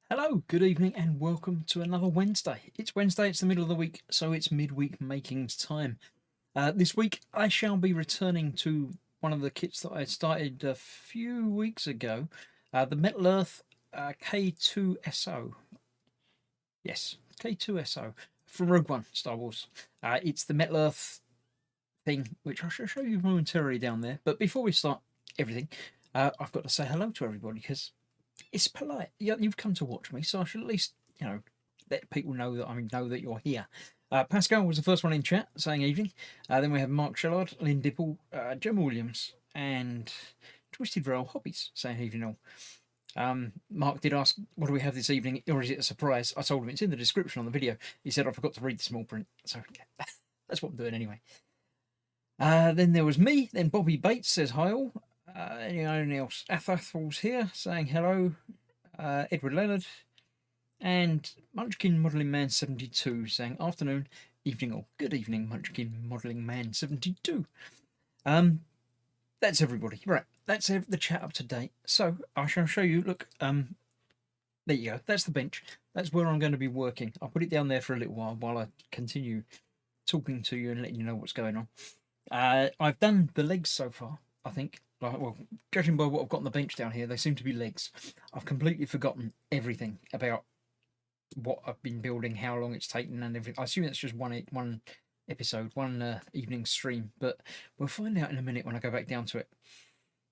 Hello, good evening, and welcome to another Wednesday. It's Wednesday, it's the middle of the week, so it's midweek makings time. This week, I shall be returning to one of the kits that I started a few weeks ago, the Metal Earth K2SO. Yes, K2SO from Rogue One, Star Wars. It's the Metal Earth thing, which I shall show you momentarily down there. But before we start everything, I've got to say hello to everybody because it's polite. You've come to watch me, so I should at least, let people know that I know that you're here. Pascal was the first one in chat saying evening. Then we have Mark Shellard, Lynn Dipple, Gemma Williams, and Twisted Rail Hobbies saying evening all. Mark did ask, what do we have this evening, or is it a surprise? I told him it's in the description on the video. He said I forgot to read the small print, so yeah, that's what I'm doing anyway. Then there was me. Then Bobby Bates says hi all. Anyone else? Athathal's here saying hello. Edward Leonard and Munchkin Modelling Man 72 saying afternoon, evening all. Good evening, Munchkin Modelling Man 72. That's everybody. Right, that's the chat up to date. So I shall show you. Look, there you go. That's the bench. That's where I'm going to be working. I'll put it down there for a little while I continue talking to you and letting you know what's going on. I've done the legs so far, I think. Well, judging by what I've got on the bench down here, they seem to be legs. I've completely forgotten everything about what I've been building, how long it's taken, and everything. I assume it's just one episode, one evening stream, but we'll find out in a minute when I go back down to it.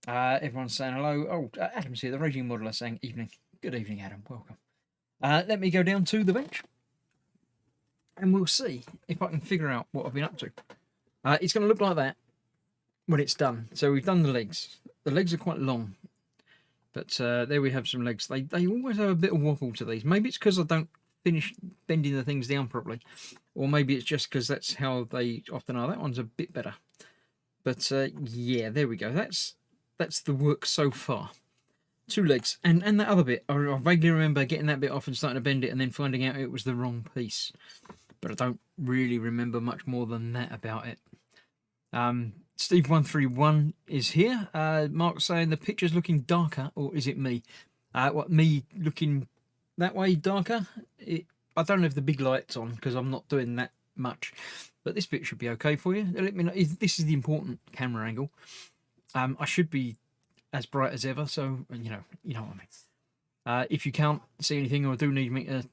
Everyone's saying hello. Oh, Adam's here, the Raging Modeler, saying evening. Good evening, Adam. Welcome. Let me go down to the bench, and we'll see if I can figure out what I've been up to. It's going to look like that when it's done. So we've done the legs. The legs are quite long, but there we have some legs. They always have a bit of wobble to these. Maybe it's because I don't finish bending the things down properly, or maybe it's just because that's how they often are. That one's a bit better, but yeah, there we go. That's the work so far. Two legs, and that other bit. I vaguely remember getting that bit off and starting to bend it, and then finding out it was the wrong piece. But I don't really remember much more than that about it. Steve131 is here. Mark's saying the picture's looking darker, or is it me? Me looking that way darker? I don't have the big lights on because I'm not doing that much, but this bit should be okay for you. Let me know. This is the important camera angle. I should be as bright as ever, so you know what I mean. If you can't see anything or do need me to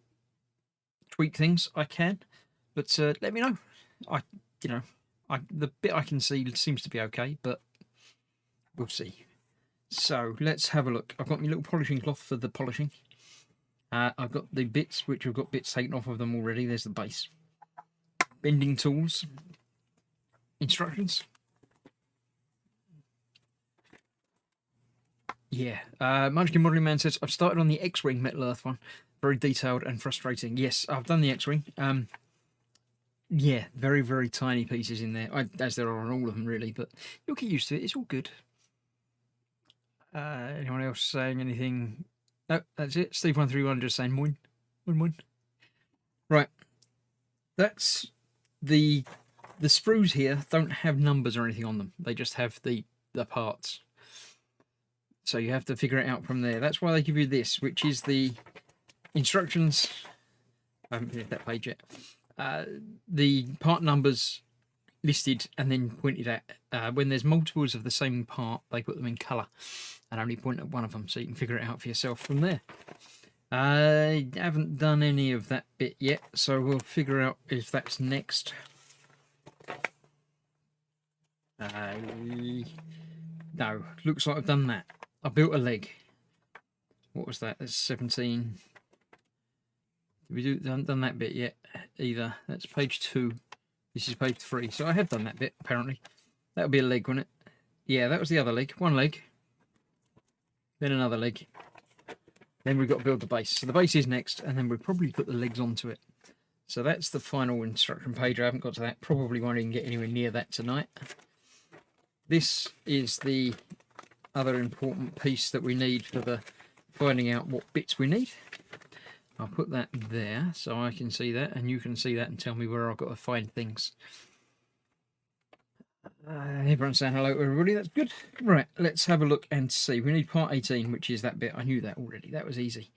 tweak things, I can, but let me know. The bit I can see seems to be okay, but we'll see. So let's have a look. I've got my little polishing cloth for the polishing. I've got the bits, which I've got bits taken off of them already. There's the base. Bending tools. Instructions. Yeah. Munchkin Modelling Man says, I've started on the X-Wing Metal Earth one. Very detailed and frustrating. Yes, I've done the X-Wing. Yeah, very, very tiny pieces in there, as there are on all of them, really, but you'll get used to it. It's all good. Anyone else saying anything? No, that's it. Steve131 just saying moin. Moin, moin. Right. That's the sprues here don't have numbers or anything on them. They just have the parts. So you have to figure it out from there. That's why they give you this, which is the instructions. I haven't finished that page yet. The part numbers listed and then pointed at. When there's multiples of the same part, they put them in colour and only point at one of them, so you can figure it out for yourself from there. I haven't done any of that bit yet, so we'll figure out if that's next. No, looks like I've done that. I built a leg. What was that? That's 17. We haven't done that bit yet either. That's page 2. This is page 3. So I have done that bit, apparently. That would be a leg, wouldn't it? Yeah, that was the other leg. One leg. Then another leg. Then we've got to build the base. So the base is next, and then we'll probably put the legs onto it. So that's the final instruction page. I haven't got to that. Probably won't even get anywhere near that tonight. This is the other important piece that we need for the finding out what bits we need. I'll put that there so I can see that and you can see that and tell me where I've got to find things. Everyone's saying hello to everybody. That's good. Right, let's have a look and see. We need part 18, which is that bit. I knew that already. That was easy.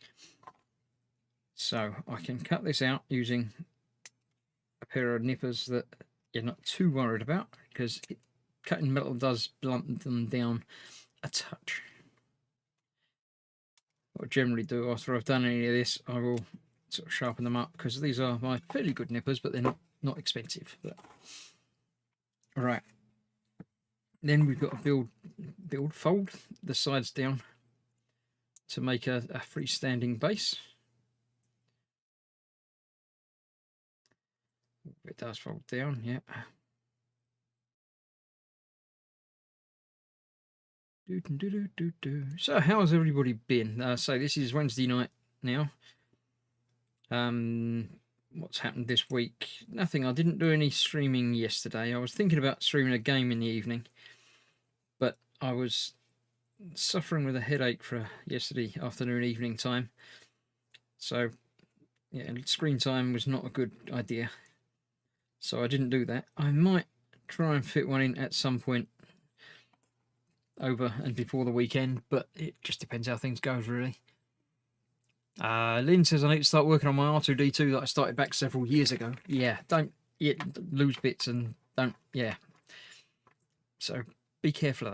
So I can cut this out using a pair of nippers that you're not too worried about, because cutting metal does blunt them down a touch. What I generally do after I've done any of this, I will sort of sharpen them up, because these are my fairly good nippers, but they're not expensive. But right, then we've got to fold the sides down to make a freestanding base. It does fold down, yeah. So how's everybody been? So this is Wednesday night now. What's happened this week? Nothing. I didn't do any streaming yesterday. I was thinking about streaming a game in the evening, but I was suffering with a headache for yesterday afternoon, evening time. So yeah, screen time was not a good idea. So I didn't do that. I might try and fit one in at some point over and before the weekend, but it just depends how things goes, really. Lynn says I need to start working on my R2D2 that I started back several years ago. Yeah, don't lose bits and don't, yeah. So be careful of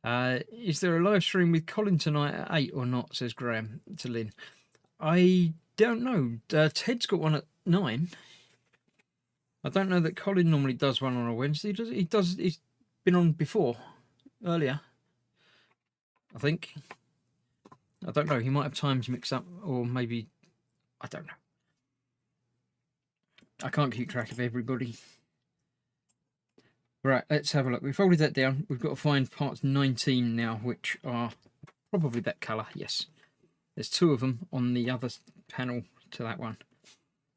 that. Is there a live stream with Colin tonight at 8 or not, says Graham to Lynn. I don't know. Ted's got one at 9. I don't know that Colin normally does one on a Wednesday, does he? He's been on before, earlier, I think. I don't know. He might have times mixed up, or maybe, I don't know. I can't keep track of everybody. Right, let's have a look. We folded that down. We've got to find parts 19 now, which are probably that colour. Yes. There's 2 of them on the other panel to that one.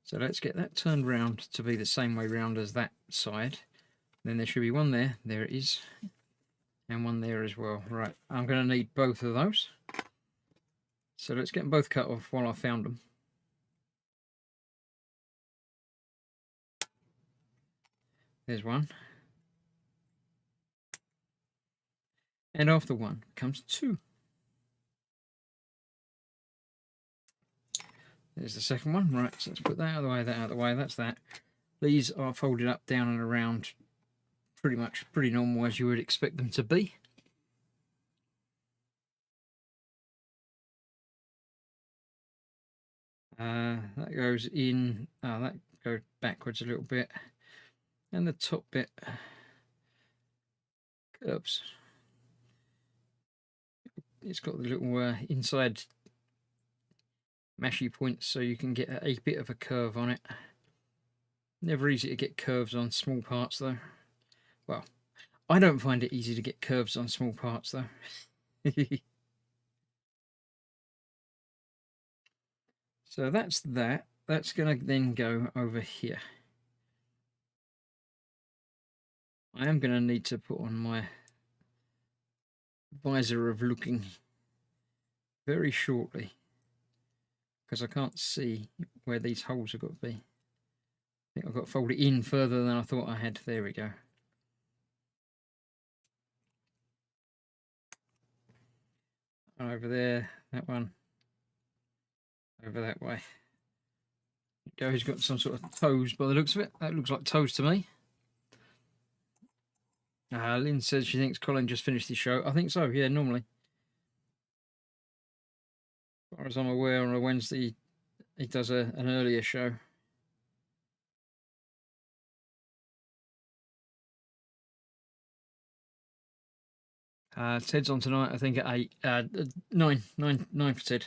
So let's get that turned round to be the same way round as that side. Then there should be one there. There it is. And one there as well. Right, I'm going to need both of those. So let's get them both cut off while I found them. There's one. And after one comes 2. There's the second one. Right, so let's put that out of the way, that out of the way. That's that. These are folded up, down and around, pretty normal as you would expect them to be. That goes in, that goes backwards a little bit. And the top bit curves. It's got the little inside mashy points, so you can get a bit of a curve on it. Never easy to get curves on small parts, though. Well, I don't find it easy to get curves on small parts, though. So that's that. That's going to then go over here. I am going to need to put on my visor of looking very shortly, because I can't see where these holes have got to be. I think I've got to fold it in further than I thought I had. There we go. Over there, that one. Over that way. There he's got some sort of toes by the looks of it. That looks like toes to me. Lynn says she thinks Colin just finished his show. I think so, yeah, normally. As far as I'm aware, on a Wednesday, he does an earlier show. Ted's on tonight, I think, at 8. 9 for Ted.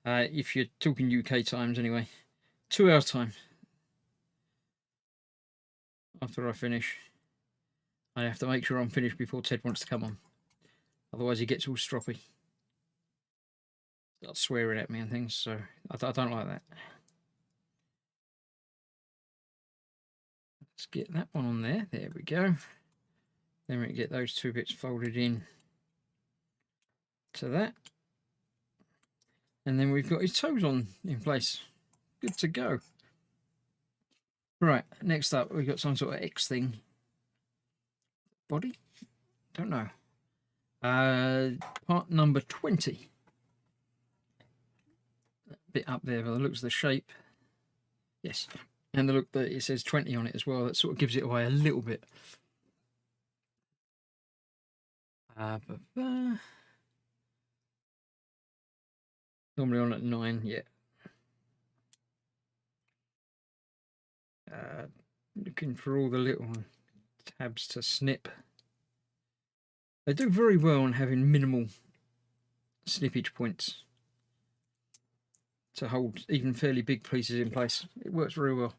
If you're talking UK times, anyway. 2 hours time. After I finish. I have to make sure I'm finished before Ted wants to come on. Otherwise he gets all stroppy. Starts swearing at me and things, so I don't like that. Let's get that one on there. There we go. Then we can get those 2 bits folded in to that. And then we've got his toes on in place. Good to go. Right, next up we've got some sort of X thing. Body? Don't know. Part number 20. bit up there by the looks of the shape. Yes, and the look that it says 20 on it as well. That sort of gives it away a little bit. Normally on at 9, yeah. Looking for all the little tabs to snip. They do very well on having minimal snippage points to hold even fairly big pieces in place. It works very well.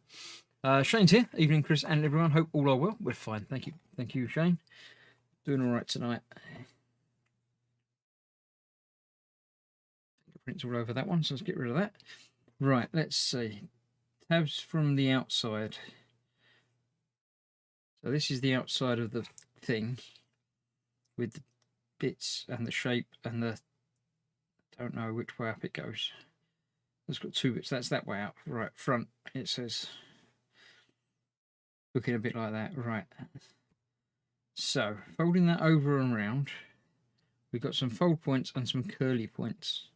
Shane's here. Evening, Chris and everyone. Hope all are well. We're fine. Thank you. Thank you, Shane. Doing all right tonight. Fingerprints all over that one, so let's get rid of that. Right, let's see. Tabs from the outside. So this is the outside of the thing with the bits and the shape and the, don't know which way up it goes. It's got 2 bits. That's that way up. Right, front, it says. Looking a bit like that. Right. So, folding that over and round, we've got some fold points and some curly points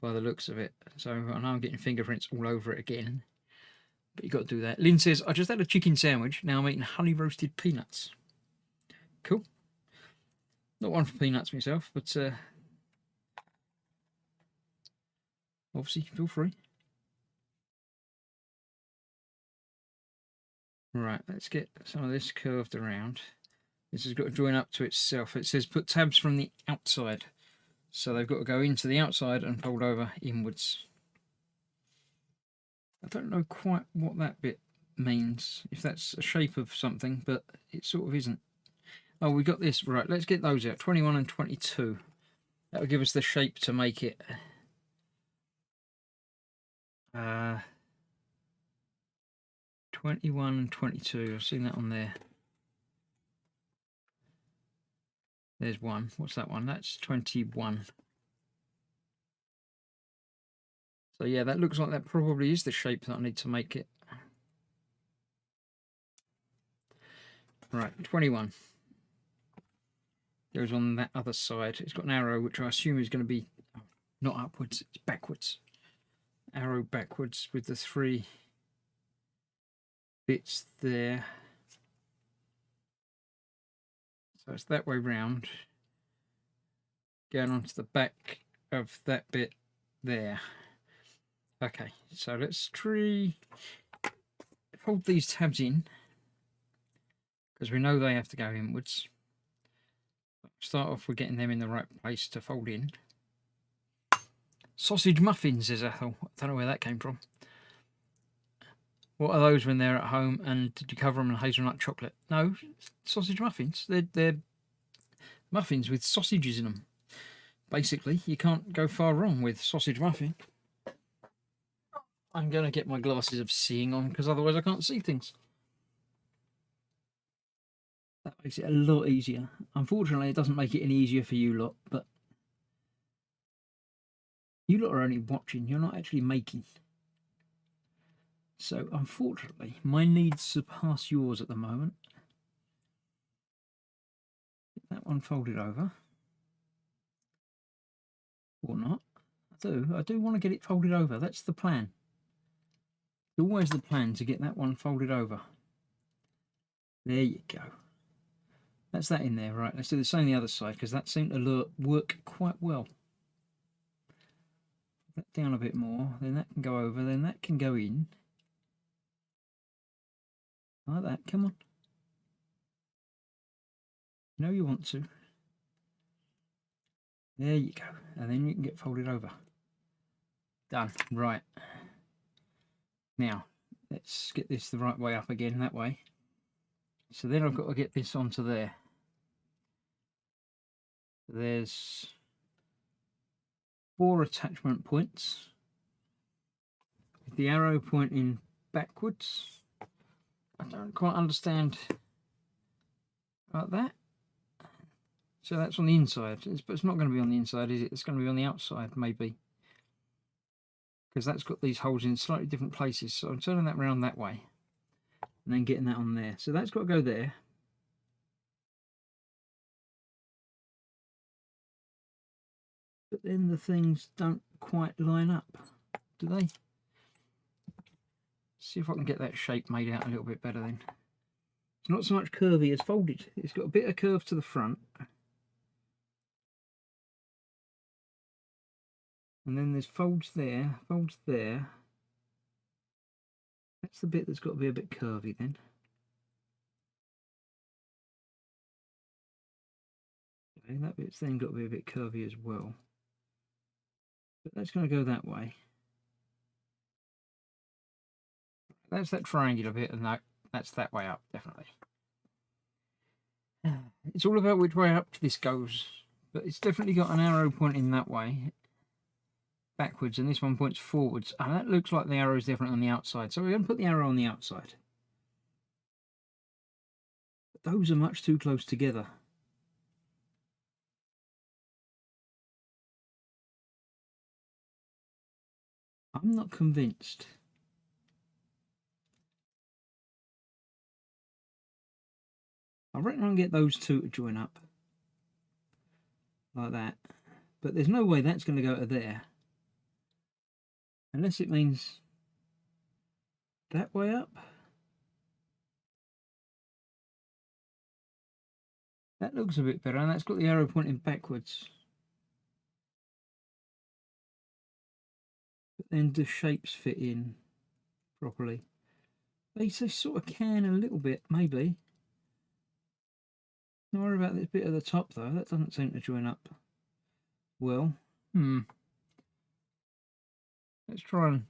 by the looks of it. So, I know I'm getting fingerprints all over it again, but you've got to do that. Lynn says, I just had a chicken sandwich. Now I'm eating honey roasted peanuts. Cool. Not one for peanuts myself, but obviously, feel free. Right, let's get some of this curved around. This has got to join up to itself. It says put tabs from the outside. So they've got to go into the outside and fold over inwards. I don't know quite what that bit means, if that's a shape of something, but it sort of isn't. Oh, we got this. Right, let's get those out. 21 and 22. That will give us the shape to make it. 21 and 22. I've seen that on there. There's one. What's that one? That's 21. So yeah, that looks like that probably is the shape that I need to make it. Right, 21. Goes on that other side. It's got an arrow, which I assume is going to be not upwards, it's backwards. Arrow backwards with the 3 bits there. So it's that way round. Going onto the back of that bit there. Okay, so let's fold these tabs in, because we know they have to go inwards. Start off with getting them in the right place to fold in. Sausage muffins, says Ethel. I don't know where that came from. What are those when they're at home, and did you cover them in hazelnut chocolate? No, sausage muffins. They're muffins with sausages in them. Basically, you can't go far wrong with sausage muffin. I'm going to get my glasses of seeing on, because otherwise I can't see things. That makes it a lot easier. Unfortunately, it doesn't make it any easier for you lot, but you lot are only watching, you're not actually making. So, unfortunately, my needs surpass yours at the moment. Get that one folded over. Or not. I do want to get it folded over. That's the plan. It's always the plan to get that one folded over. There you go. That's that in there. Right, let's do the same on the other side, because that seemed to work quite well. That down a bit more, then that can go over, then that can go in. Like that, come on. You know you want to. There you go. And then you can get folded over. Done. Right. Now, let's get this the right way up again, that way. So then I've got to get this onto there. There's 4 attachment points. With the arrow pointing backwards. I don't quite understand about that. So that's on the inside, but it's not going to be on the inside, is it? It's going to be on the outside, maybe. Because that's got these holes in slightly different places. So I'm turning that around that way. And then getting that on there. So that's got to go there. But then the things don't quite line up. do they? See if I can get that shape made out a little bit better then. It's not so much curvy as folded. It's got a bit of curve to the front. And then there's folds there, folds there. That's the bit that's got to be a bit curvy then. Okay, that bit's then got to be a bit curvy as well. But that's going to go that way. That's that triangular bit, and that's that way up, definitely. It's all about which way up this goes, but it's definitely got an arrow pointing that way, backwards, and this one points forwards. And that looks like the arrow is definitely on the outside, so we're going to put the arrow on the outside. But those are much too close together. I'm not convinced. I reckon I'll get those two to join up like that, but there's no way that's going to go to there unless it means that way up. That looks a bit better, and that's got the arrow pointing backwards. But then the shapes fit in properly. They sort of can a little bit, maybe. Don't worry about this bit at the top though, that doesn't seem to join up well. Let's try and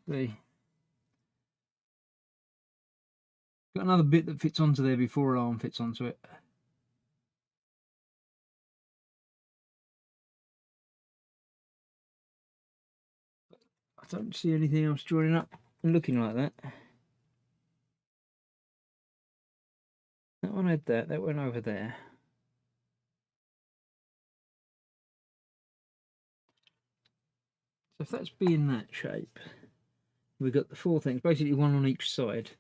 see. Got another bit that fits onto there before an arm fits onto it. I don't see anything else joining up and looking like that. That one had that went over there. So if that's being that shape, we've got the four things, basically one on each side,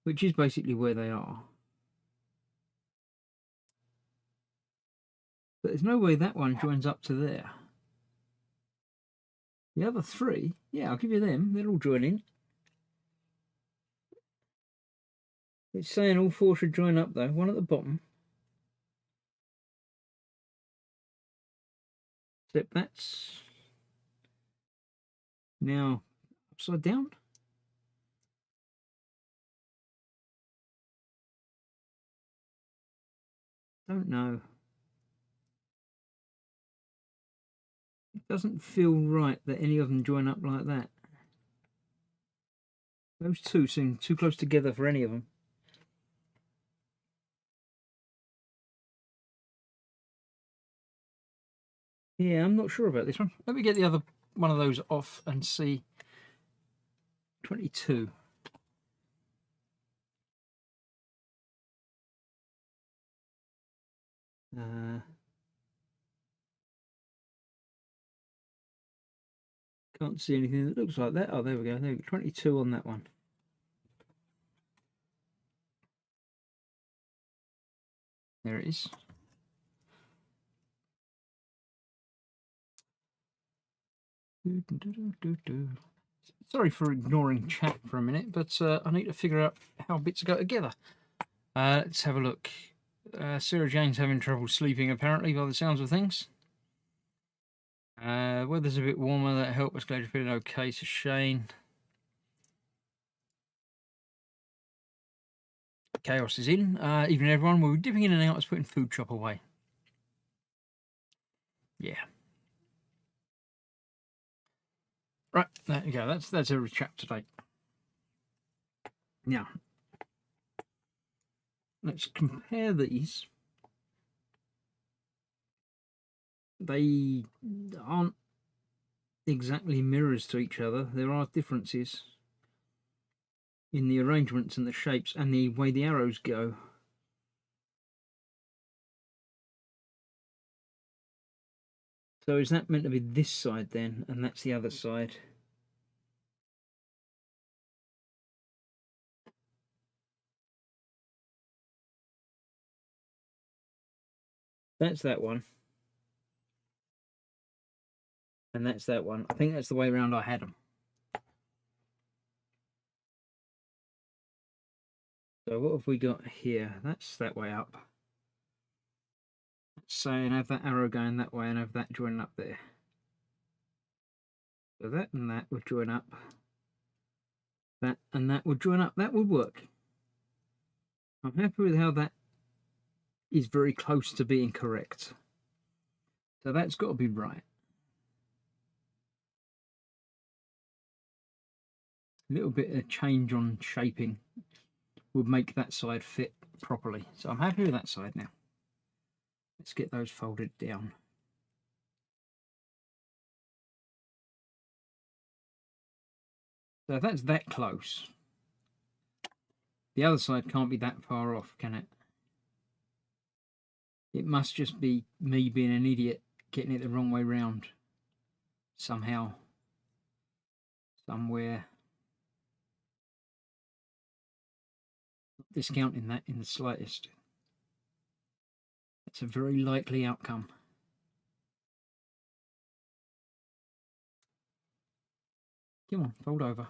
which is basically where they are. But there's no way that one joins up to there. The other three, yeah, I'll give you them, they're all joining. It's saying all four should join up though, one at the bottom. Except that's now upside down. Don't know. It doesn't feel right that any of them join up like that. Those two seem too close together for any of them. Yeah, I'm not sure about this one. Let me get the other one of those off and see. 22. Can't see anything that looks like that. Oh, there we go. There we go. 22 on that one. There it is. Sorry for ignoring chat for a minute, but I need to figure out how bits go together. Let's have a look. Sarah Jane's having trouble sleeping, apparently, by the sounds of things. Weather's a bit warmer, that helped us. Glad you're feeling okay, so Shane. Chaos is in. Evening, everyone. We're dipping in and out. I was putting food chop away. Yeah. Right, there you go. That's every chapter date. Now, let's compare these. They aren't exactly mirrors to each other. There are differences in the arrangements and the shapes and the way the arrows go. So is that meant to be this side then, and that's the other side? That's that one. And that's that one. I think that's the way around I had them. So what have we got here? That's that way up. Let's say and have that arrow going that way and have that joining up there. So that and that would join up. That and that would join up. That would work. I'm happy with how that is very close to being correct. So that's got to be right. A little bit of change on shaping would make that side fit properly. So I'm happy with that side now. Let's get those folded down. So if that's that close, the other side can't be that far off, can it? It must just be me being an idiot, getting it the wrong way round. Somehow. Somewhere. Not discounting that in the slightest. It's a very likely outcome. Come on, fold over.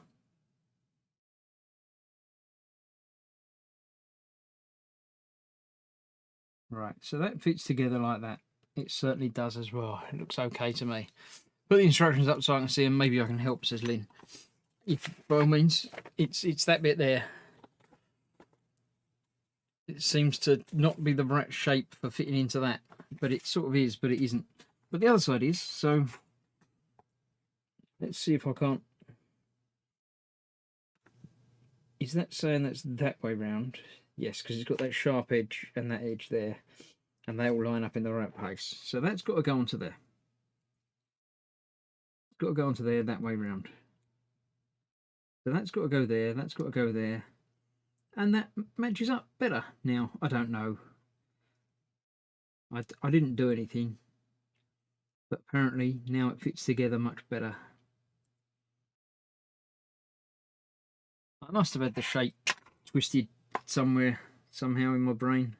Right, so that fits together like that. It certainly does as well. It looks okay to me. Put the instructions up so I can see them. Maybe I can help, says Lynn. If, by all means, it's that bit there. It seems to not be the right shape for fitting into that. But it sort of is, but it isn't. But the other side is, so let's see if I can't. Is that saying that's that way round? Yes, because it's got that sharp edge and that edge there. And they all line up in the right place. So that's got to go onto there. It's got to go onto there that way round. So that's got to go there, that's got to go there. And that matches up better. Now, I don't know. I didn't do anything. But apparently now it fits together much better. I must have had the shape twisted somewhere, somehow in my brain.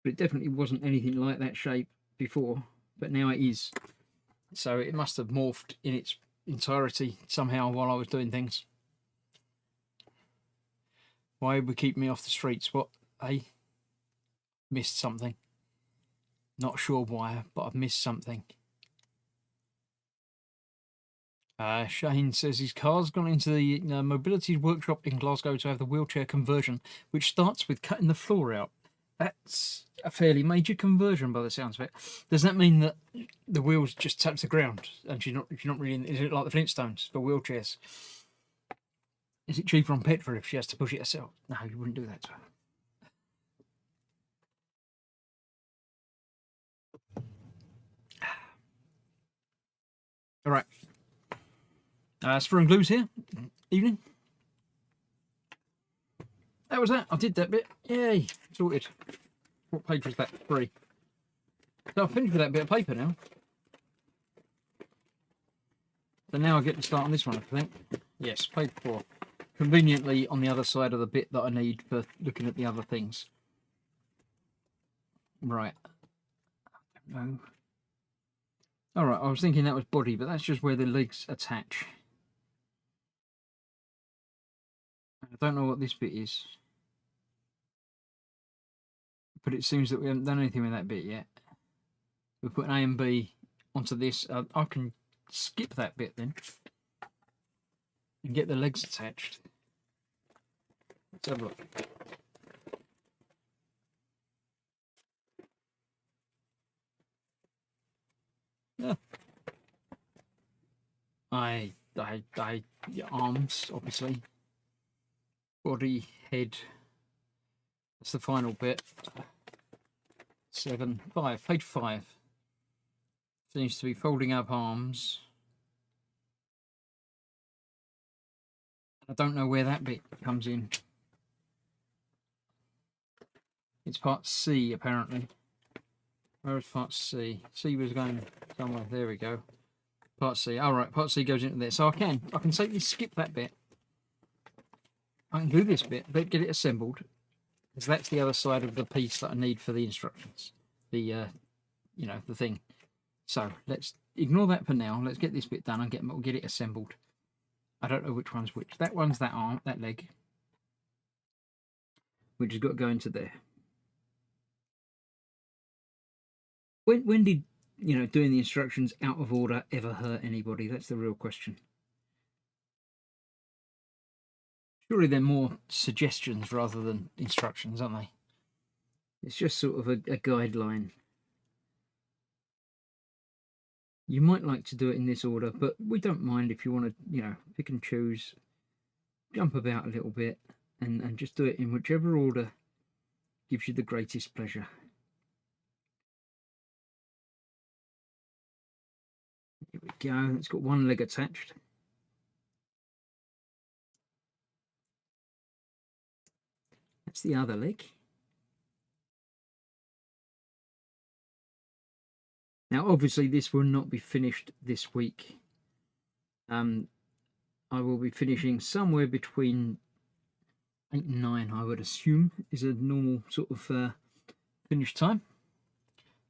But it definitely wasn't anything like that shape before, but now it is. So it must have morphed in its entirety somehow while I was doing things. Why would keep me off the streets? What? Missed something. Not sure why, but I've missed something. Shane says his car's gone into the mobility workshop in Glasgow to have the wheelchair conversion, which starts with cutting the floor out. That's a fairly major conversion by the sounds of it. Does that mean that the wheels just touch the ground and she's not really? Is it like the Flintstones for wheelchairs? Is it cheaper on petrol if she has to push it herself? No, you wouldn't do that to her. All right. Spur and glues here. Evening. That was that. I did that bit. Yay. Sorted. What page was that? 3. So I've finished with that bit of paper now. So now I get to start on this one, I think. Yes, page 4. Conveniently on the other side of the bit that I need for looking at the other things. Right. I don't know. Alright, I was thinking that was body, but that's just where the legs attach. I don't know what this bit is. But it seems that we haven't done anything with that bit yet. We're putting A and B onto this. I can skip that bit then. And get the legs attached. Let's have a look. Yeah. Arms, obviously. Body, head. That's the final bit. 7, 5, page 5. Seems to be folding up arms. I don't know where that bit comes in. It's part C, apparently. Where is part C? C was going somewhere. There we go. Part C. All right, part C goes into there. So I can safely skip that bit. I can do this bit, but get it assembled, because that's the other side of the piece that I need for the instructions. The, you know, the thing. So let's ignore that for now. Let's get this bit done and get it assembled. I don't know which one's which. That one's that arm, that leg, which has got to go into there. When did, you know, doing the instructions out of order ever hurt anybody? That's the real question. Surely they're more suggestions rather than instructions, aren't they? It's just sort of a guideline. You might like to do it in this order, but we don't mind if you want to, you know, pick and choose, jump about a little bit, and just do it in whichever order gives you the greatest pleasure. Here we go. It's got one leg attached. That's the other leg. Now, obviously, this will not be finished this week. I will be finishing somewhere between 8 and 9, I would assume, is a normal sort of finish time.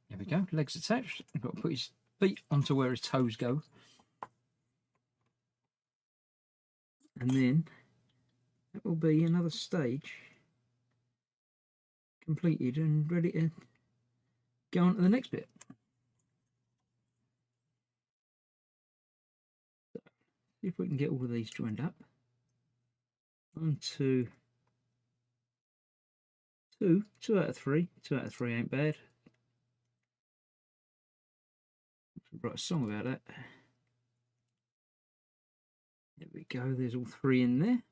There we go, legs attached. I've got to put his feet onto where his toes go. And then that will be another stage completed and ready to go on to the next bit. So, see if we can get all of these joined up. 1, 2, 2 out of 3. 2 out of 3 ain't bad. Write a song about that. There we go, there's all 3 in there.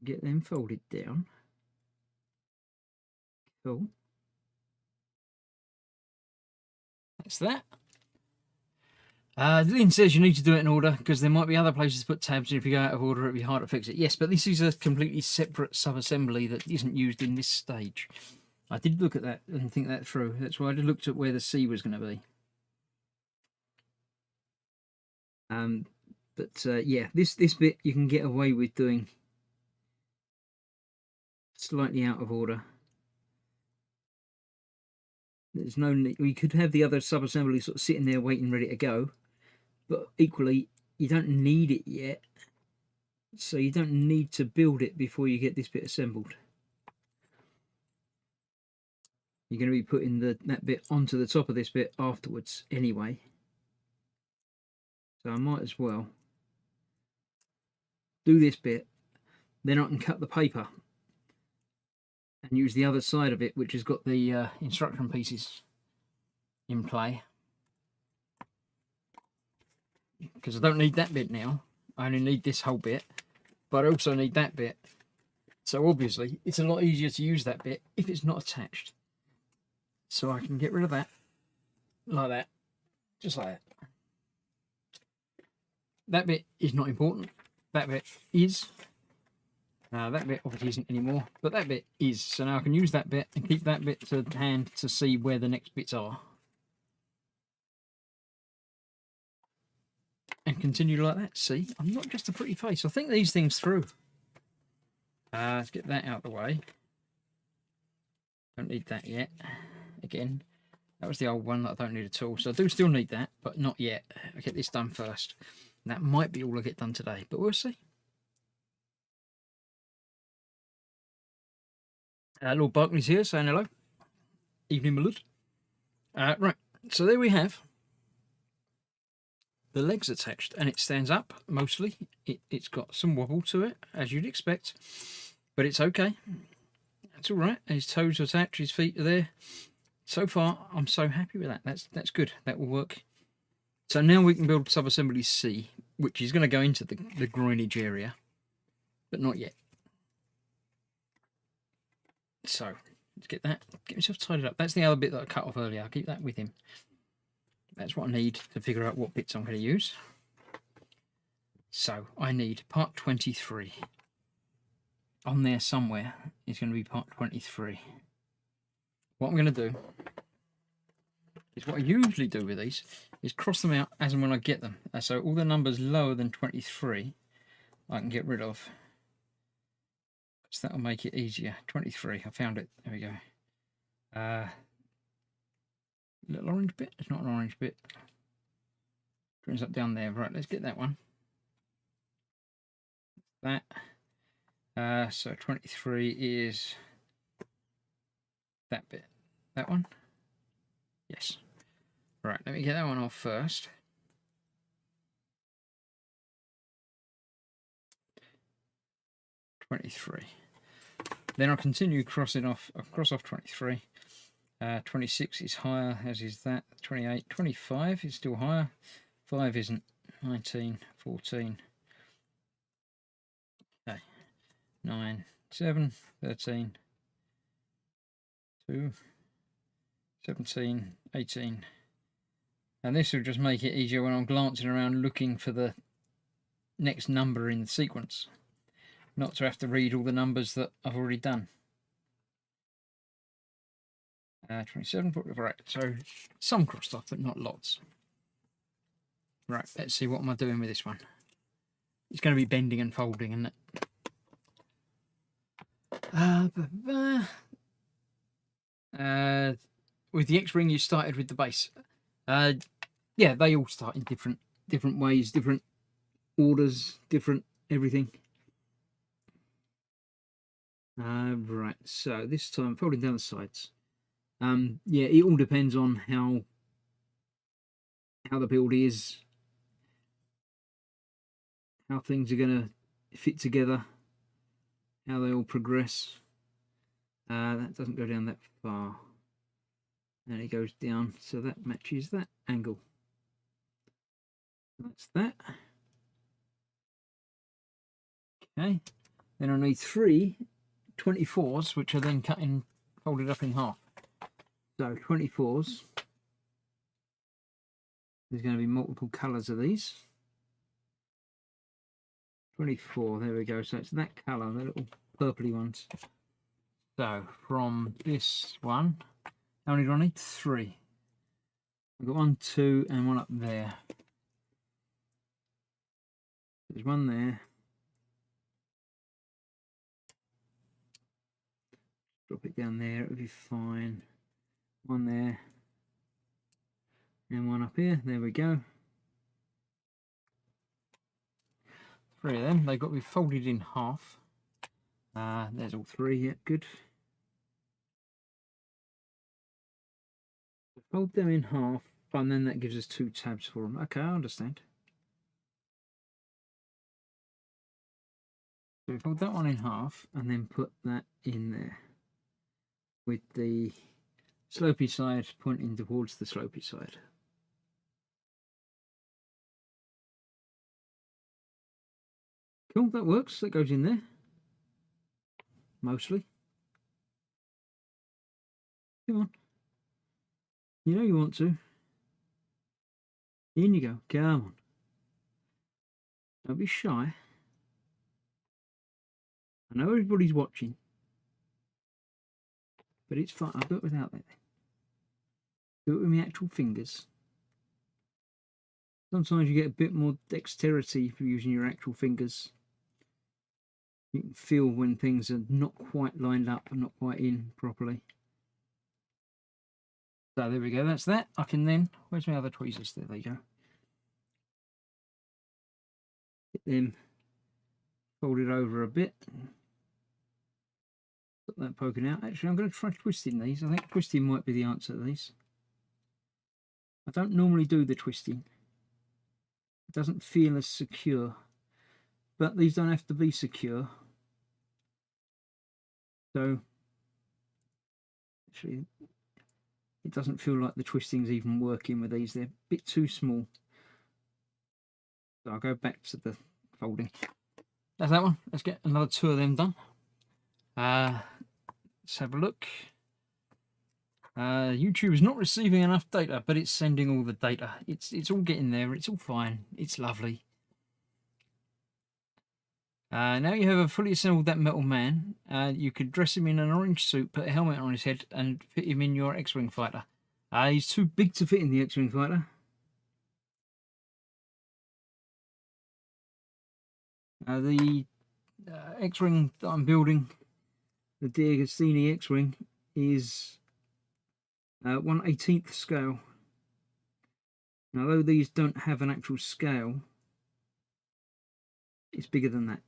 Get them folded down. Cool. That's that. Lynn says you need to do it in order because there might be other places to put tabs, and if you go out of order, it'll be hard to fix it. Yes, but this is a completely separate sub-assembly that isn't used in this stage. I did look at that and think that through. That's why I looked at where the C was going to be. Yeah, this bit you can get away with doing slightly out of order. There's no need. We could have the other sub-assembly sort of sitting there waiting ready to go, but equally you don't need it yet, so you don't need to build it before you get this bit assembled. You're going to be putting that bit onto the top of this bit afterwards anyway, so I might as well do this bit, then I can cut the paper and use the other side of it, which has got the instruction pieces in play, because I don't need that bit now. I only need this whole bit, but I also need that bit. So obviously it's a lot easier to use that bit if it's not attached. So I can get rid of that like that, just like that. That bit is not important. That bit is. That bit obviously isn't anymore, but that bit is. So now I can use that bit and keep that bit to hand to see where the next bits are. And continue like that. See, I'm not just a pretty face. I think these things through. Let's get that out of the way. Don't need that yet. Again, that was the old one that I don't need at all. So I do still need that, but not yet. I'll get this done first. And that might be all I get done today, but we'll see. Lord Barkley's here saying hello. Evening, my lord. Right, so there we have the legs attached, and it stands up mostly. It's got some wobble to it, as you'd expect, but it's okay. It's all right. His toes are attached, his feet are there. So far, I'm so happy with that. That's good. That will work. So now we can build sub-assembly C, which is going to go into the groinage area, but not yet. So let's get that. Get myself tidied up. That's the other bit that I cut off earlier. I'll keep that with him. That's what I need to figure out what bits I'm going to use. So I need part 23. On there somewhere is going to be part 23. What I'm going to do is what I usually do with these is cross them out as and when I get them. So all the numbers lower than 23 I can get rid of. So that'll make it easier. 23. I found it. There we go. Little orange bit. It's not an orange bit. Turns up down there. Right, let's get that one. That. So 23 is that bit. That one? Yes. Right, let me get that one off first. $23. Then I'll continue crossing off. I'll cross off 23. 26 is higher, as is that. 28, 25 is still higher. 5 isn't. 19, 14. Okay. 9, 7, 13, 2, 17, 18. And this will just make it easier when I'm glancing around looking for the next number in the sequence. Not to have to read all the numbers that I've already done. 27, right, so some crossed off, but not lots. Right, let's see what am I doing with this one. It's going to be bending and folding, isn't it? With the X-ring, you started with the base. Yeah, they all start in different ways, different orders, different everything. Right, so this time folding down the sides. Yeah, it all depends on how the build is, how things are going to fit together, how they all progress. That doesn't go down that far, and it goes down, so that matches that angle. That's that. Okay, then I need 3 24s, which are then folded up in half. So 24s, there's going to be multiple colours of these. 24, there we go. So it's that colour, the little purpley ones. So from this one, how many do I need? 3. I've got 1, 2, and 1 up there. There's 1 there. Drop it down there, it'll be fine. 1 there. And 1 up here. There we go. 3 of them. They've got to be folded in half. There's all 3. Yeah, good. Fold them in half, and then that gives us 2 tabs for them. Okay, I understand. So we fold that one in half, and then put that in there, with the slopey side pointing towards the slopey side. Cool, that works. That goes in there. Mostly. Come on. You know you want to. In you go. Come on. Don't be shy. I know everybody's watching, but it's fine. I'll do it without that. Do it with my actual fingers. Sometimes you get a bit more dexterity for using your actual fingers. You can feel when things are not quite lined up and not quite in properly. So there we go, that's that. I can then, where's my other tweezers? There they go. Get them folded over a bit. Got that poking out. Actually, I'm going to try twisting these. I think twisting might be the answer to these. I don't normally do the twisting. It doesn't feel as secure. But these don't have to be secure. So, actually, it doesn't feel like the twisting's even working with these. They're a bit too small. So I'll go back to the folding. That's that one. Let's get another 2 of them done. Let's have a look. YouTube is not receiving enough data, but it's sending all the data. It's all getting there. It's all fine. It's lovely. Now you have a fully assembled that metal man. You could dress him in an orange suit, put a helmet on his head, and fit him in your X-Wing fighter. He's too big to fit in the X-Wing fighter. The X-Wing that I'm building the D'Agostini X-Wing is 1/18th scale. Now, although these don't have an actual scale, it's bigger than that,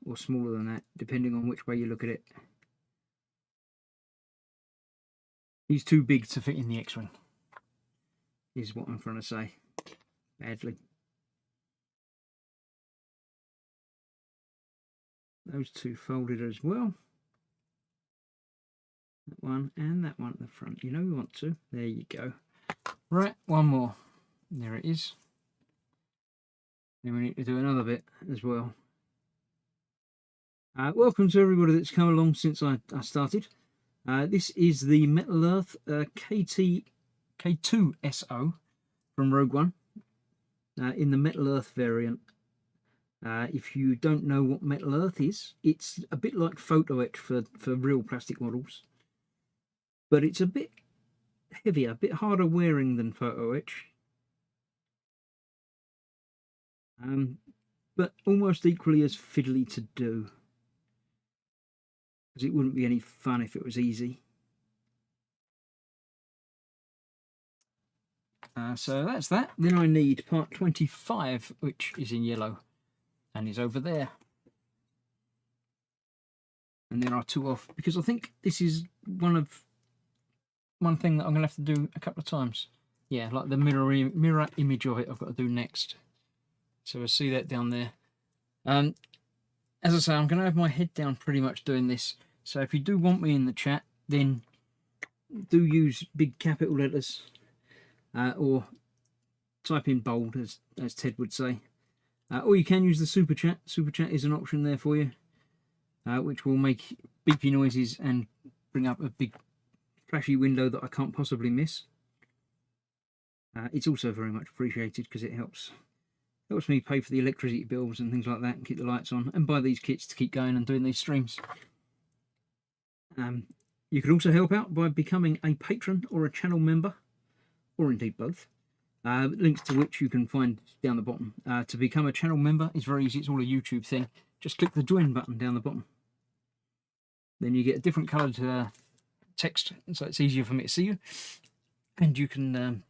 or smaller than that, depending on which way you look at it. He's too big to fit in the X-Wing, is what I'm trying to say, badly. Those two folded as well. That one and that one at the front. You know we want to. There you go. Right, one more. There it is. Then we need to do another bit as well. Welcome to everybody that's come along since I started. This is the Metal Earth K2SO from Rogue One in the Metal Earth variant. If you don't know what Metal Earth is, it's a bit like photo etch for real plastic models, but it's a bit heavier, a bit harder wearing than photo etch, but almost equally as fiddly to do, because it wouldn't be any fun if it was easy. So that's that. Then I need part 25, which is in yellow and is over there. And there are two off, because I think this is one thing that I'm going to have to do a couple of times. Yeah, like the mirror image of it I've got to do next. So we'll see that down there. As I say, I'm going to have my head down pretty much doing this. So if you do want me in the chat, then do use big capital letters. Or type in bold, as Ted would say. Or you can use the super chat. Super chat is an option there for you, which will make beepy noises and bring up a big flashy window that I can't possibly miss. It's also very much appreciated because it helps me pay for the electricity bills and things like that, and keep the lights on, and buy these kits to keep going and doing these streams. You can also help out by becoming a patron or a channel member, or indeed both. Links to which you can find down the bottom. To become a channel member is very easy. It's all a YouTube thing. Just click the join button down the bottom. Then you get a different coloured text, so it's easier for me to see you. And you can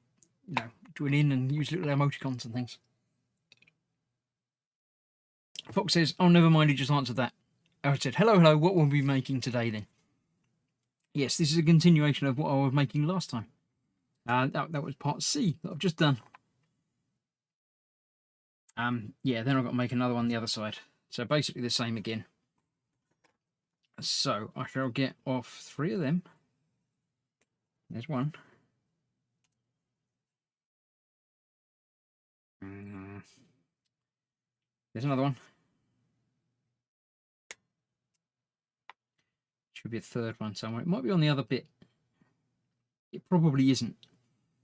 you know, join in and use little emoticons and things. Fox says, oh, never mind, he just answered that. I said, hello, what will we be making today then? Yes, this is a continuation of what I was making last time. That was part C that I've just done. Yeah, then I've got to make another one the other side. So basically the same again. So I shall get off 3 of them. There's one. There's another one. Should be a third one somewhere. It might be on the other bit. It probably isn't,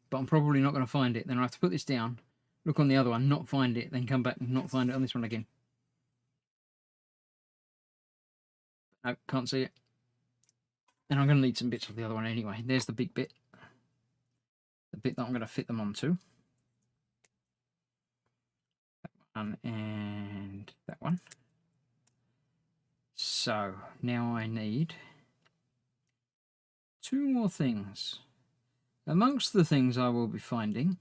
but I'm probably not going to find it. Then I have to put this down, look on the other one, not find it, then come back and not find it on this one again. No, can't see it. And I'm going to need some bits of the other one anyway. There's the big bit. The bit that I'm going to fit them onto. That one and that one. So now I need 2 more things. Amongst the things I will be finding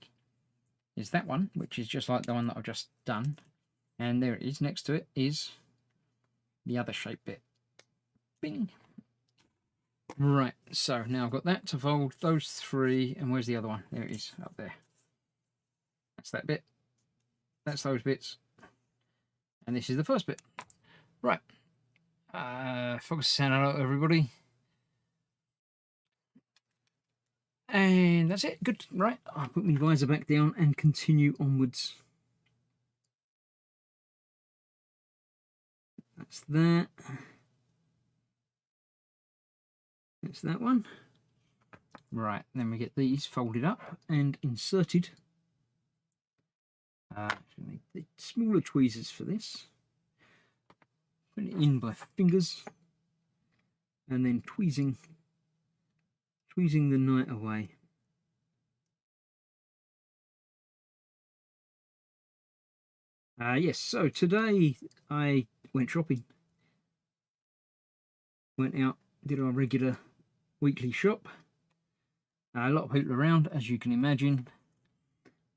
is that one, which is just like the one that I've just done. And there it is. Next to it is the other shape bit. Bing. Right, so now I've got that to fold, those 3, and where's the other one? There it is, up there. That's that bit. That's those bits. And this is the first bit. Right. Focus saying hello to everybody. And that's it. Good. Right. I'll put my visor back down and continue onwards. That's that. That's that one. Right. Then we get these folded up and inserted. Need the smaller tweezers for this. Put it in by fingers. And then tweezing the knight away. Yes, so today I went shopping. Went out did our regular weekly shop. A lot of people around, as you can imagine,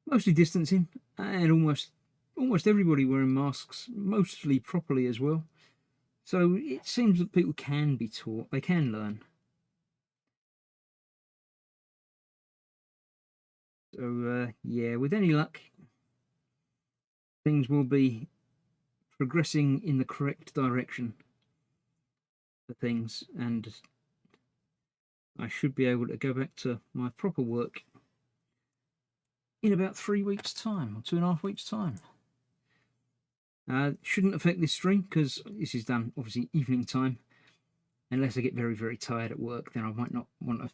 mostly distancing, and almost everybody wearing masks, mostly properly as well. So it seems that people can be taught, they can learn. So yeah, with any luck, things will be progressing in the correct direction for things, and I should be able to go back to my proper work in about 3 weeks' time, or 2.5 weeks' time. Shouldn't affect this stream because this is done obviously evening time. Unless I get very, very tired at work, then I might not want to.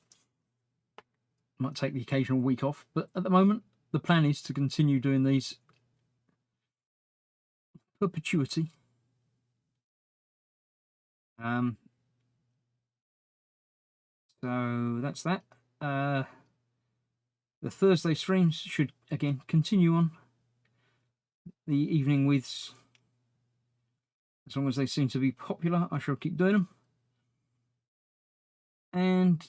Might take the occasional week off, but at the moment the plan is to continue doing these perpetuity. So that's that. The Thursday streams should again continue on. The evening withs, as long as they seem to be popular, I shall keep doing them. And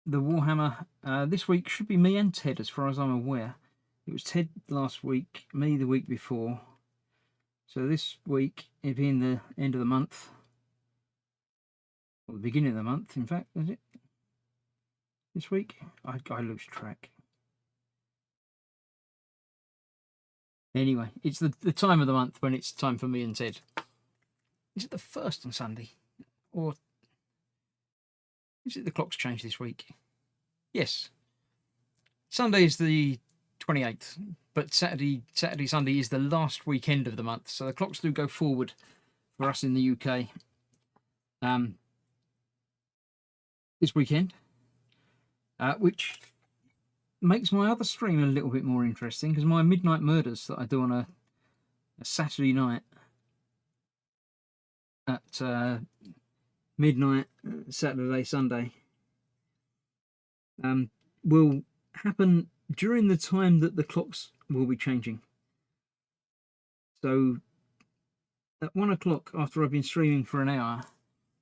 the Warhammer this week should be me and Ted, as far as I'm aware. It was Ted last week, me the week before. So this week, it being the end of the month, or the beginning of the month, in fact, is it? This week? I lose track. Anyway, it's the time of the month when it's time for me and Ted. Is it the 1st on Sunday? Or is it the clock's changed this week? Yes. Sunday is the 28th, but Saturday, Sunday is the last weekend of the month. So the clocks do go forward for us in the UK. This weekend, which makes my other stream a little bit more interesting, because my Midnight Murders that I do on a Saturday night at midnight, Saturday, Sunday, will happen during the time that the clocks will be changing. So at 1 o'clock, after I've been streaming for an hour,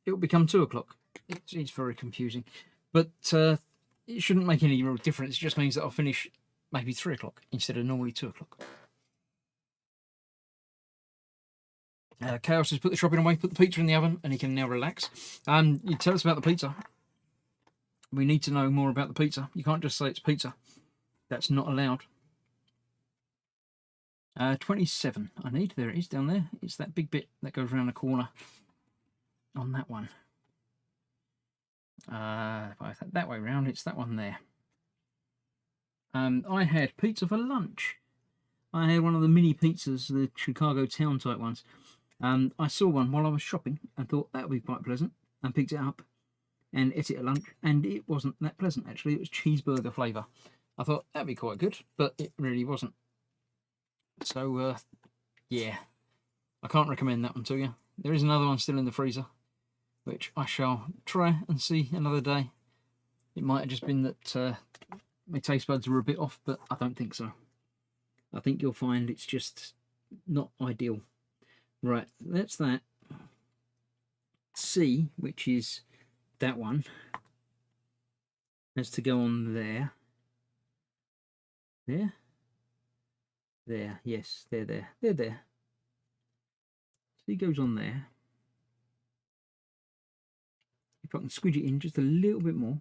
it will become 2 o'clock. It's very confusing, but it shouldn't make any real difference. It just means that I'll finish maybe 3 o'clock instead of normally 2 o'clock. Chaos has put the shopping away, put the pizza in the oven, and he can now relax. You tell us about the pizza. We need to know more about the pizza. You can't just say it's pizza. That's not allowed. 27 I need. There it is down there. It's that big bit that goes around the corner on that one. If I have that way round, it's that one there. I had pizza for lunch. I had one of the mini pizzas, the Chicago town type ones. I saw one while I was shopping and thought that would be quite pleasant, and picked it up and ate it at lunch, and it wasn't that pleasant actually. It was cheeseburger flavour. I thought that'd be quite good, but it really wasn't. So yeah, I can't recommend that one to you. There is another one still in the freezer, which I shall try and see another day. It might have just been that my taste buds were a bit off, but I don't think so. I think you'll find it's just not ideal. Right, that's that. C, which is that one, has to go on there. There? There, yes, they're there. They're there. C goes on there. If I can squidge it in just a little bit more.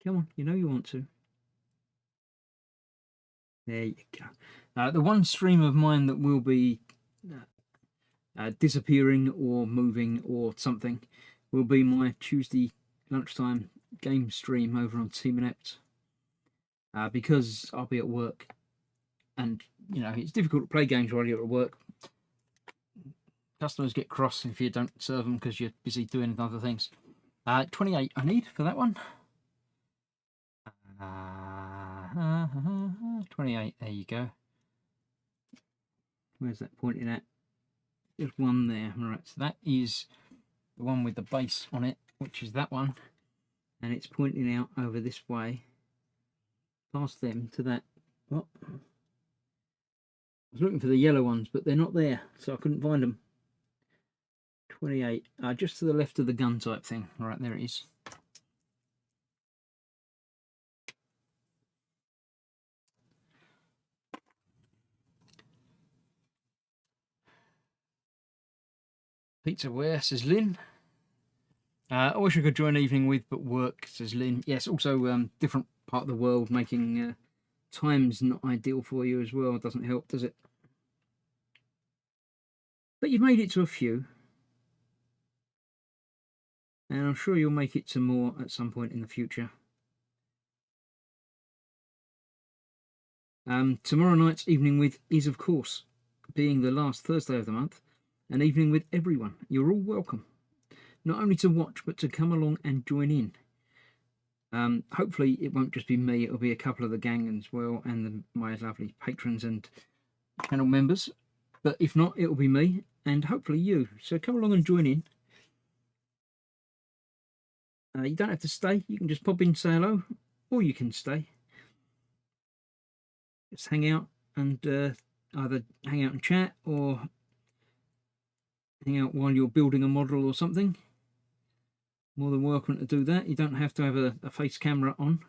Come on, you know you want to. There you go. The one stream of mine that will be disappearing or moving or something will be my Tuesday lunchtime game stream over on Team Inept, because I'll be at work, and you know it's difficult to play games while you're at work. Customers get cross if you don't serve them because you're busy doing other things. 28 I need for that one. 28, there you go. Where's that pointing at? There's one there. Right, so that is the one with the base on it, which is that one, and it's pointing out over this way past them to that. What? I was looking for the yellow ones, but they're not there, so I couldn't find them. 28, just to the left of the gun type thing. Right, there it is. Pizza where, says Lynn. I wish I could join evening with, but work, says Lynn. Yes, also different part of the world, making times not ideal for you as well. Doesn't help, does it? But you've made it to a few. And I'm sure you'll make it to more at some point in the future. Tomorrow night's evening with is, of course, being the last Thursday of the month, an evening with everyone. You're all welcome, not only to watch, but to come along and join in. Hopefully it won't just be me, it'll be a couple of the gang as well, and my lovely patrons and channel members. But if not, it'll be me, and hopefully you. So come along and join in. You don't have to stay, you can just pop in, say hello, or you can stay. Just hang out and either hang out and chat, or hang out while you're building a model or something. More than welcome to do that. You don't have to have a face camera on.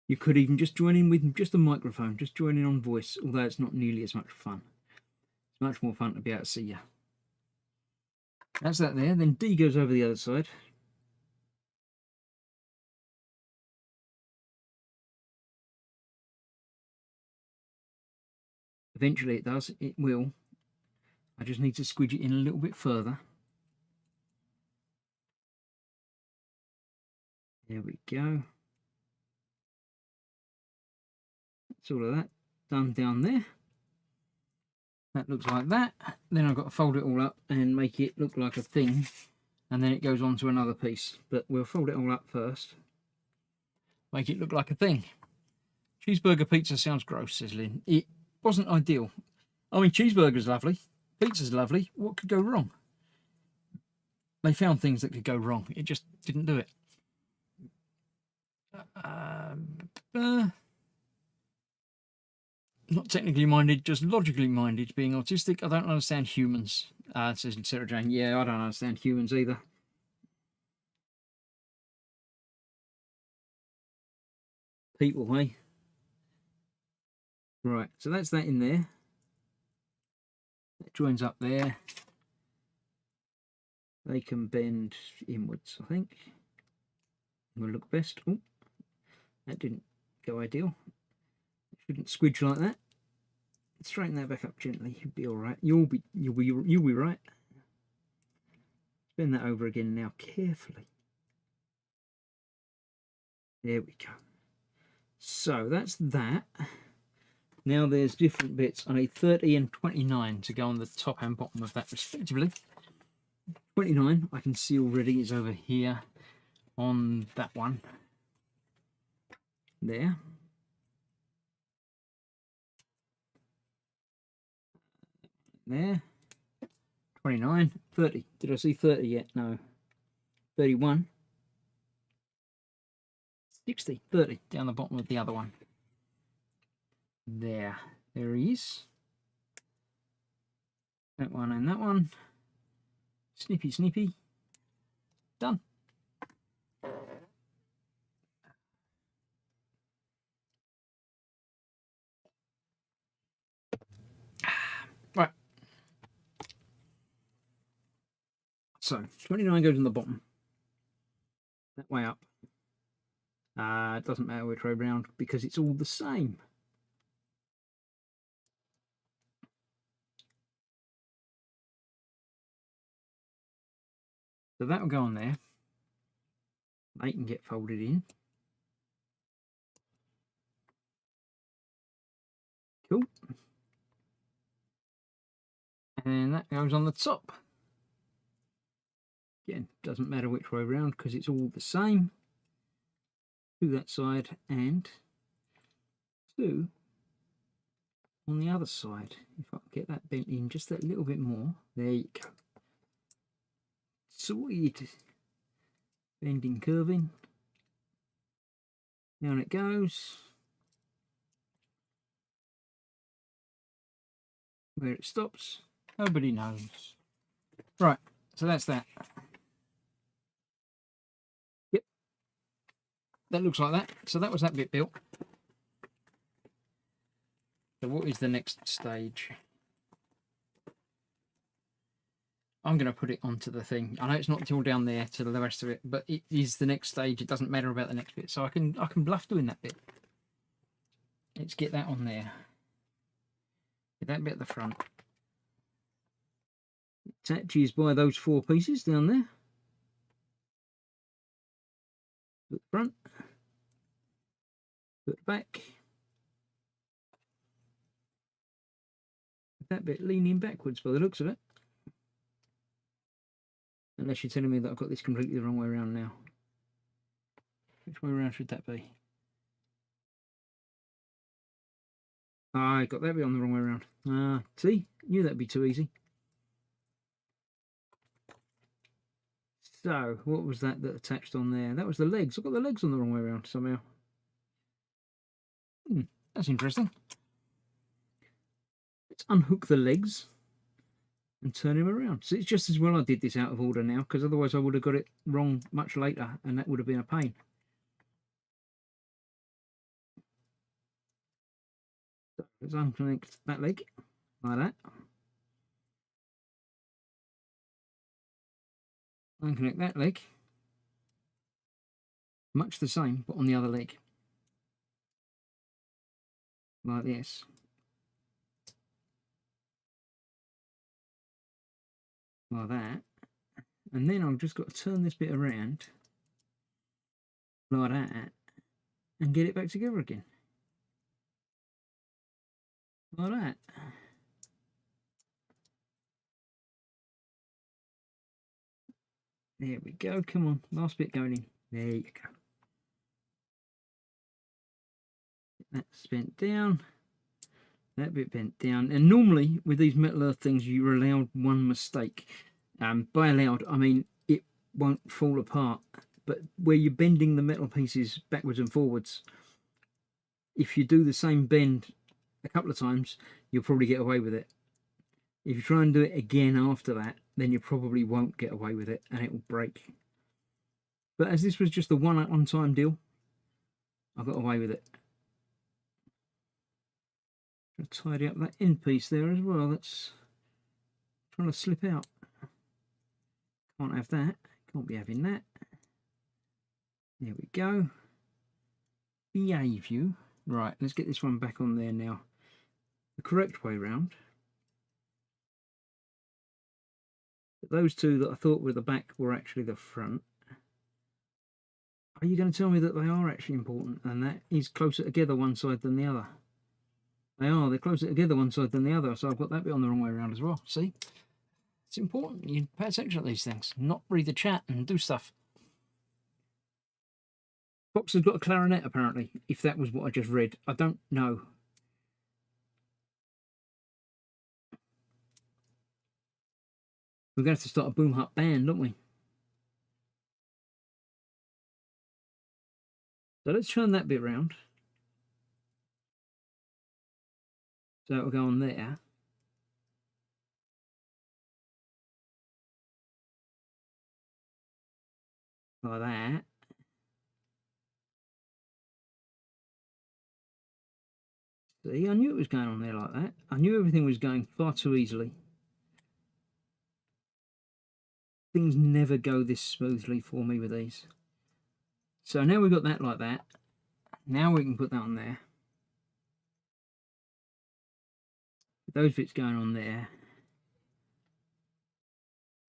You could even just join in with just a microphone, just join in on voice, although it's not nearly as much fun. It's much more fun to be able to see you. That's that there. Then D goes over the other side. Eventually it does, it will. I just need to squidge it in a little bit further. There we go. That's all of that done down there. That looks like that. Then I've got to fold it all up and make it look like a thing, and then it goes on to another piece. But we'll fold it all up first. Make it look like a thing. Cheeseburger pizza sounds gross, says Lynn. It wasn't ideal. I mean, cheeseburger's lovely. Pizza's lovely. What could go wrong? They found things that could go wrong. It just didn't do it. Not technically minded, just logically minded. Being autistic, I don't understand humans, says Sarah Jane. Yeah, I don't understand humans either. People, hey? Right, so that's that in there. That joins up there. They can bend inwards, I think. Will look best. Oh, that didn't go ideal. It shouldn't squidge like that. Straighten that back up gently. You'll be all right. You'll be right. Bend that over again now, carefully. There we go. So that's that. Now there's different bits. I need 30 and 29 to go on the top and bottom of that respectively. 29 I can see already is over here on that one. There. There. 29, 30. Did I see 30 yet? No. 31. 60, 30 down the bottom of the other one. There he is. That one and that one. Snippy, snippy. Done. Right. So 29 goes in the bottom. That way up. It doesn't matter which way round because it's all the same. So that will go on there. They can get folded in. Cool. And that goes on the top. Again, doesn't matter which way round because it's all the same. To that side and two on the other side. If I can get that bent in just that little bit more. There you go. Sweet. Bending, curving. Down it goes. Where it stops, nobody knows. Right, So that's that. Yep, that looks like that. So that was that bit built. So what is the next stage? I'm going to put it onto the thing. I know it's not until down there to the rest of it, but it is the next stage. It doesn't matter about the next bit. So I can bluff doing that bit. Let's get that on there. Get that bit at the front. Attaches by those 4 pieces down there. Put the front. Put the back. That bit leaning backwards by the looks of it. Unless you're telling me that I've got this completely the wrong way around now. Which way around should that be? I got that bit on the wrong way around. See? Knew that'd be too easy. So, what was that attached on there? That was the legs. I've got the legs on the wrong way around somehow. That's interesting. Let's unhook the legs and turn him around. So it's just as well I did this out of order now, because otherwise I would have got it wrong much later, and that would have been a pain. So let's unconnect that leg, like that. Unconnect that leg. Much the same, but on the other leg. Like this. Like that. And then I've just got to turn this bit around like that and get it back together again. Like that. There we go. Come on. Last bit going in. There you go. That's bent down. That bit bent down. And normally with these metal earth things, you're allowed one mistake. By allowed, I mean it won't fall apart. But where you're bending the metal pieces backwards and forwards, if you do the same bend a couple of times, you'll probably get away with it. If you try and do it again after that, then you probably won't get away with it and it will break. But as this was just a one-time deal, I got away with it. Tidy up that end piece there as well. That's trying to slip out. Can't have that. Can't be having that. There we go. Behave you. Right, let's get this one back on there now. The correct way round. Those two that I thought were the back were actually the front. Are you going to tell me that they are actually important and that is closer together one side than the other? They are. They're closer together one side than the other, so I've got that bit on the wrong way around as well. See? It's important. You pay attention to these things, not read the chat and do stuff. Fox has got a clarinet, apparently, if that was what I just read. I don't know. We're going to have to start a boom hut band, don't we? So let's turn that bit round. So it'll go on there. Like that. See, I knew it was going on there like that. I knew everything was going far too easily. Things never go this smoothly for me with these. So now we've got that like that. Now we can put that on there. Those bits going on there.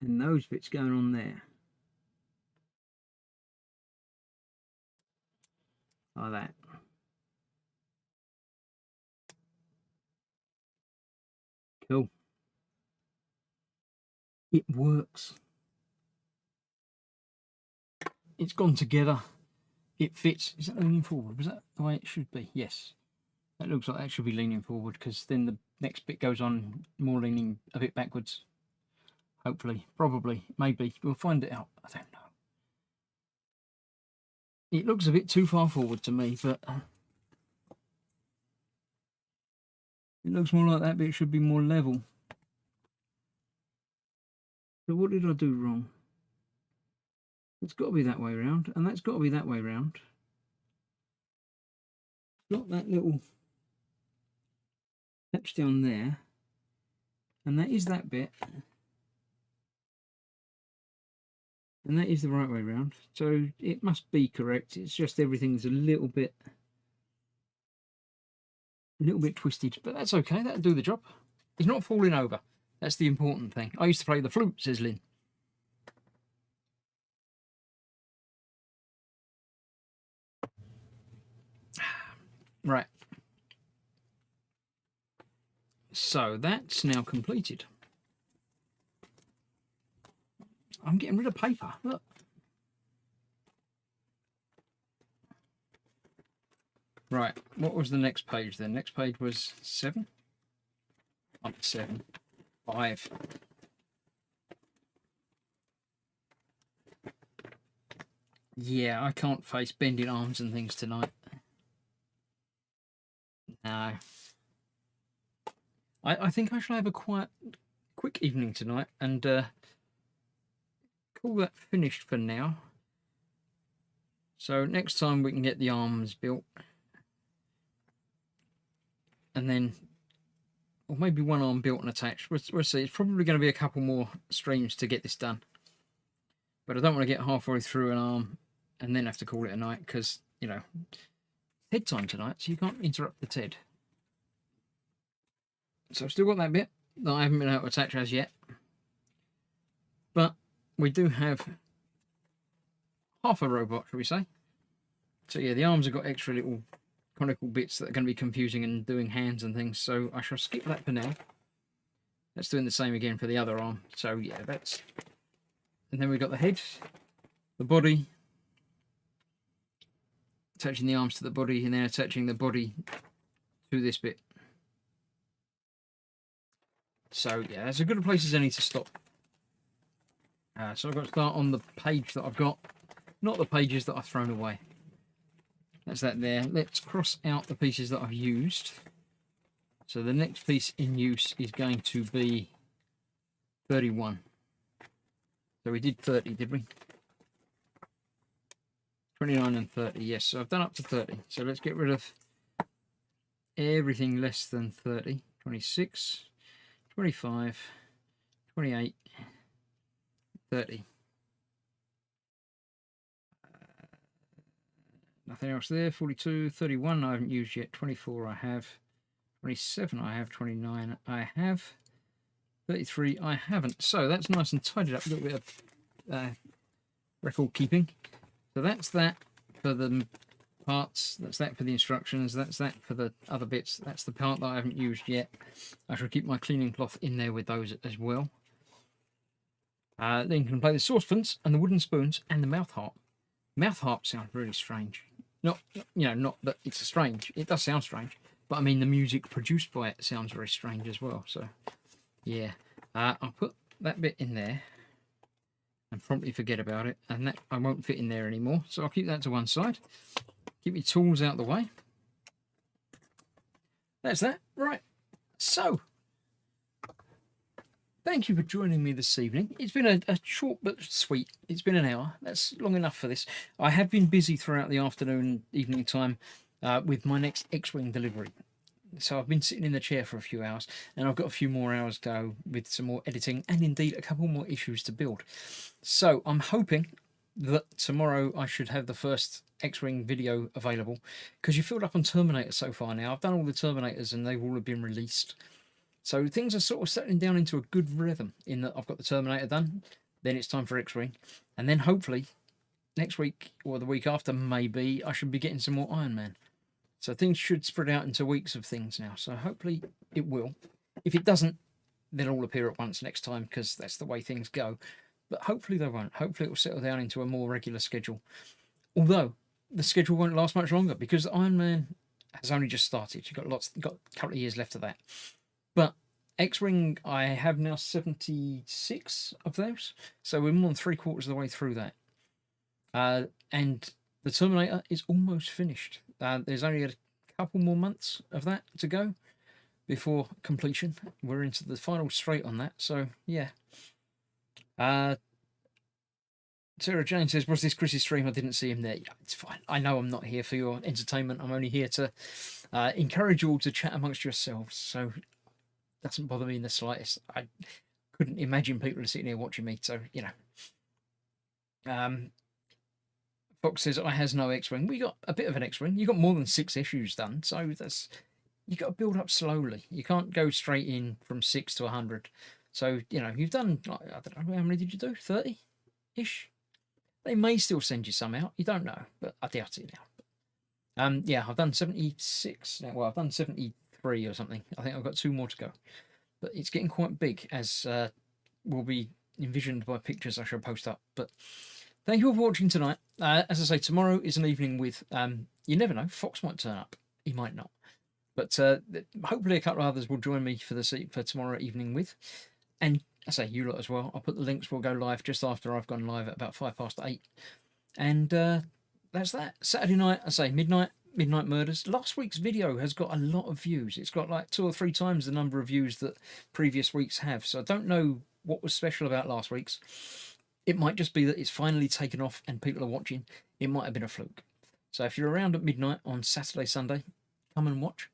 And those bits going on there. Like that. Cool. It works. It's gone together. It fits. Is that leaning forward? Was that the way it should be? Yes. That looks like that should be leaning forward because then the next bit goes on more leaning a bit backwards. Hopefully. Probably. Maybe. We'll find it out. I don't know. It looks a bit too far forward to me, but it looks more like that bit should be more level. So what did I do wrong? It's got to be that way round, and that's got to be that way round. Got that little patch down there, and that is that bit, and that is the right way round. So it must be correct. It's just everything's a little bit twisted, but that's okay. That'll do the job. It's not falling over. That's the important thing. I used to play the flute, says Lynn. Right. So that's now completed. I'm getting rid of paper. Look. Right. What was the next page then? Next page was 7? Up 7. 5. Yeah, I can't face bending arms and things tonight. No. I think I shall have a quick evening tonight and call that finished for now. So next time we can get the arms built. And then, or maybe one arm built and attached. We'll see. It's probably going to be a couple more streams to get this done. But I don't want to get halfway through an arm and then have to call it a night because, you know, TED time tonight, so you can't interrupt the TED. So I've still got that bit that I haven't been able to attach as yet. But we do have half a robot, shall we say. So yeah, the arms have got extra little conical bits that are going to be confusing and doing hands and things. So I shall skip that for now. That's doing the same again for the other arm. So yeah, that's... And then we've got the head, the body, attaching the arms to the body, and then attaching the body to this bit. So yeah, that's as good a place as any to stop. So I've got to start on the page that I've got, not the pages that I've thrown away. That's that there. Let's cross out the pieces that I've used. So the next piece in use is going to be 31. So we did 30, did we? 29 and 30, yes. So I've done up to 30. So let's get rid of everything less than 30. 26, 25, 28, 30. Nothing else there. 42, 31 I haven't used yet. 24 I have. 27 I have. 29 I have. 33 I haven't. So that's nice and tidied up. A little bit of record keeping. So that's that for the parts. That's that for the instructions. That's that for the other bits. That's the part that I haven't used yet. I shall keep my cleaning cloth in there with those as well. Then you can play the saucepans and the wooden spoons and the mouth harp. Mouth harp sounds really strange. Not, you know, not that it's strange. It does sound strange, but I mean the music produced by it sounds very strange as well. So, yeah, I'll put that bit in there and promptly forget about it, and that I won't fit in there anymore. So I'll keep that to one side. Keep your tools out of the way. That's that. Right. So, thank you for joining me this evening. It's been a short but sweet. It's been an hour. That's long enough for this. I have been busy throughout the afternoon, evening time with my next X-Wing delivery. So I've been sitting in the chair for a few hours, and I've got a few more hours to go with some more editing and indeed a couple more issues to build. So I'm hoping that tomorrow I should have the first X-Wing video available, because you filled up on Terminator so far now. I've done all the Terminators and they've all been released. So things are sort of settling down into a good rhythm in that I've got the Terminator done, then it's time for X-Wing, and then hopefully next week or the week after maybe I should be getting some more Iron Man. So things should spread out into weeks of things now. So hopefully it will. If it doesn't, they'll all appear at once next time because that's the way things go. But hopefully they won't. Hopefully it will settle down into a more regular schedule. Although the schedule won't last much longer because Iron Man has only just started. You've got a couple of years left of that. But X-Wing, I have now 76 of those. So we're more than 3/4 of the way through that. And the Terminator is almost finished. There's only a couple more months of that to go before completion. We're into the final straight on that. So, yeah. Uh, Sarah Jane says, "Was this Chris's stream? I didn't see him there." Yeah, it's fine. I know I'm not here for your entertainment. I'm only here to encourage you all to chat amongst yourselves. So it doesn't bother me in the slightest. I couldn't imagine people are sitting here watching me. So, you know. Fox says, "I has no X-Wing." We got a bit of an X-Wing. You got more than 6 issues done. So that's, you got to build up slowly. You can't go straight in from 6 to 100. So, you know, you've done, I don't know, how many did you do? 30-ish? They may still send you some out. You don't know, but I doubt it now. Yeah, I've done 76 now. Well, I've done 73 or something. I think I've got 2 more to go. But it's getting quite big, as will be envisioned by pictures I shall post up. But thank you all for watching tonight. As I say, tomorrow is an evening with, you never know, Fox might turn up. He might not. But hopefully a couple of others will join me for tomorrow evening with. And I say you lot as well. I'll put the links. We'll go live just after I've gone live at about 8:05. And that's that. Saturday night, I say midnight murders. Last week's video has got a lot of views. It's got like 2 or 3 times the number of views that previous weeks have. So I don't know what was special about last week's. It might just be that it's finally taken off and people are watching. It might have been a fluke. So if you're around at midnight on Saturday, Sunday, come and watch.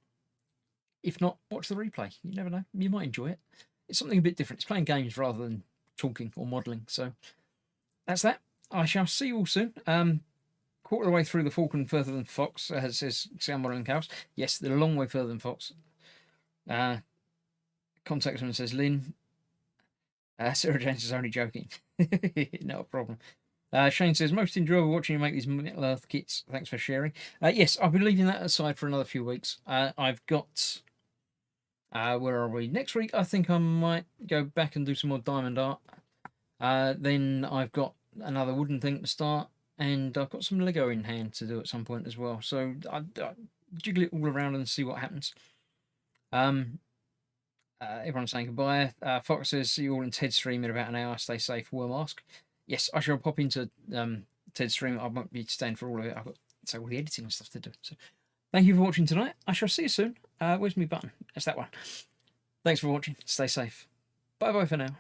If not, watch the replay. You never know. You might enjoy it. It's something a bit different. It's playing games rather than talking or modelling. So that's that. I shall see you all soon. Quarter of the way through the Falcon further than Fox, says Sound Modelling Cows. Yes, they're a long way further than Fox. Contacts and says, Lynn. Sarah James is only joking. Not a problem. Shane says, most enjoyable watching you make these Middle Earth kits. Thanks for sharing. Yes, I'll be leaving that aside for another few weeks. I've got... where are we? Next week, I think I might go back and do some more diamond art. Then I've got another wooden thing to start. And I've got some Lego in hand to do at some point as well. So I jiggle it all around and see what happens. Everyone's saying goodbye. Fox says, see you all in Ted's stream in about an hour. Stay safe. Wear mask. Yes, I shall pop into Ted's stream. I won't be staying for all of it. I've got all the editing and stuff to do. So thank you for watching tonight. I shall see you soon. Where's my button? That's that one. Thanks for watching. Stay safe. Bye-bye for now.